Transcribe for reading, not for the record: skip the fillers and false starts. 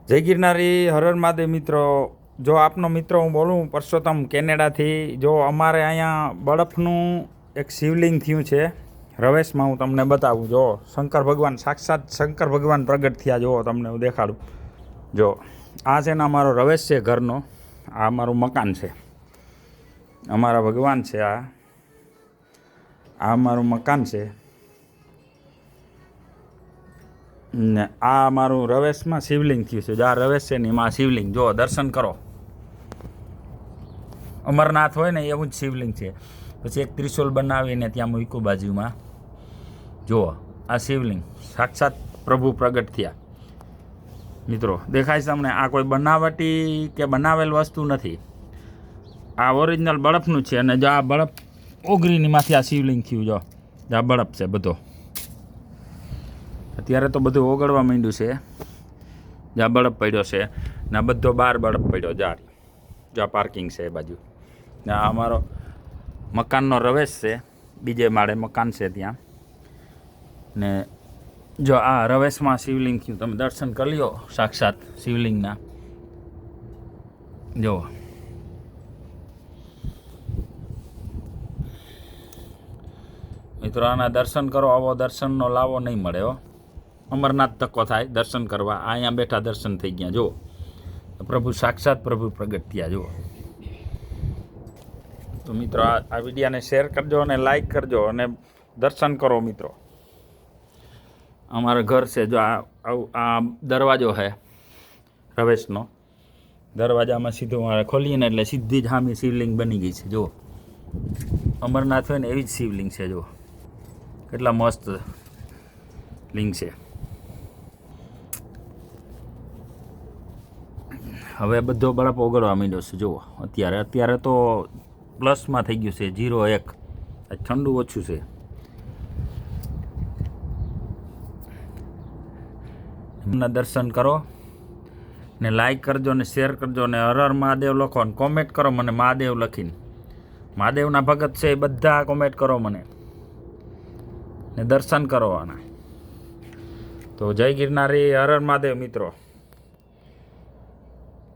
જય ગિરનારી, હર હર મહાદેવ મિત્રો. જો આપનો મિત્રો હું બોલું પરસોત્તમ કેનેડાથી. જો અમારે અહીંયા બરફનું એક શિવલિંગ થયું છે રવેશમાં. હું તમને બતાવું. જો શંકર ભગવાન, સાક્ષાત શંકર ભગવાન પ્રગટ થયા. જો તમને હું દેખાડું. જો આ છે ને અમારો રવેશ છે ઘરનો. આ અમારું મકાન છે, અમારા ભગવાન છે. આ અમારું મકાન છે ને આ અમારું રવેશમાં શિવલિંગ થયું છે. જો આ રવેશ છે ને એમાં શિવલિંગ. જો દર્શન કરો. અમરનાથ હોય ને એવું જ શિવલિંગ છે. પછી એક ત્રિશૂલ બનાવીને ત્યાં મૂક્યું બાજુમાં. જુઓ આ શિવલિંગ, સાક્ષાત પ્રભુ પ્રગટ થયા. મિત્રો દેખાય છે તમને? આ કોઈ બનાવટી કે બનાવેલ વસ્તુ નથી. આ ઓરિજિનલ બરફનું છે. અને જો આ બરફ ઓગળીની માંથી આ શિવલિંગ થયું. જો આ બરફ છે બધો. અત્યારે તો બધું ઓગળવા માંડ્યું છે. જ્યાં બરફ પડ્યો છે ને આ બધો બહાર બરફ પડ્યો. જ્યાં પાર્કિંગ છે એ બાજુ. ને આ અમારો મકાનનો રવેશ છે. બીજે માળે મકાન છે ત્યાં. ને જો આ રવેશમાં શિવલિંગ થયું. તમે દર્શન કરી લો સાક્ષાત શિવલિંગના. જુઓ મિત્રો, આના દર્શન કરો. આવો દર્શનનો લાવો નહીં મળે હો. અમરનાથ તકો થાય દર્શન કરવા. અહીંયા બેઠા દર્શન થઈ ગયા. જુઓ પ્રભુ સાક્ષાત પ્રભુ પ્રગટ થયા. જુઓ તો મિત્રો આ વિડીયાને શેર કરજો અને લાઈક કરજો અને દર્શન કરો મિત્રો. અમારું ઘર છે. જો આ દરવાજો છે રવેશનો. દરવાજામાં સીધું મારે ખોલીએ ને એટલે સીધી જ સામે શિવલિંગ બની ગઈ છે. જુઓ અમરનાથ હોય ને એવી જ શિવલિંગ છે. જુઓ કેટલા મસ્ત લિંગ છે. હવે બધો બરફ ઓગળવા માંડ્યો છે. જુઓ અત્યારે તો પ્લસમાં થઈ ગયું છે, 0-1. ઠંડુ ઓછું છે. એમના દર્શન કરો ને લાઈક કરજો ને શેર કરજો ને હર હર મહાદેવ લખો ને કોમેન્ટ કરો મને મહાદેવ લખીને. મહાદેવના ભગત છે એ બધા કોમેન્ટ કરો મને ને દર્શન કરો આના. તો જય ગિરનારી, હર હર મહાદેવ મિત્રો.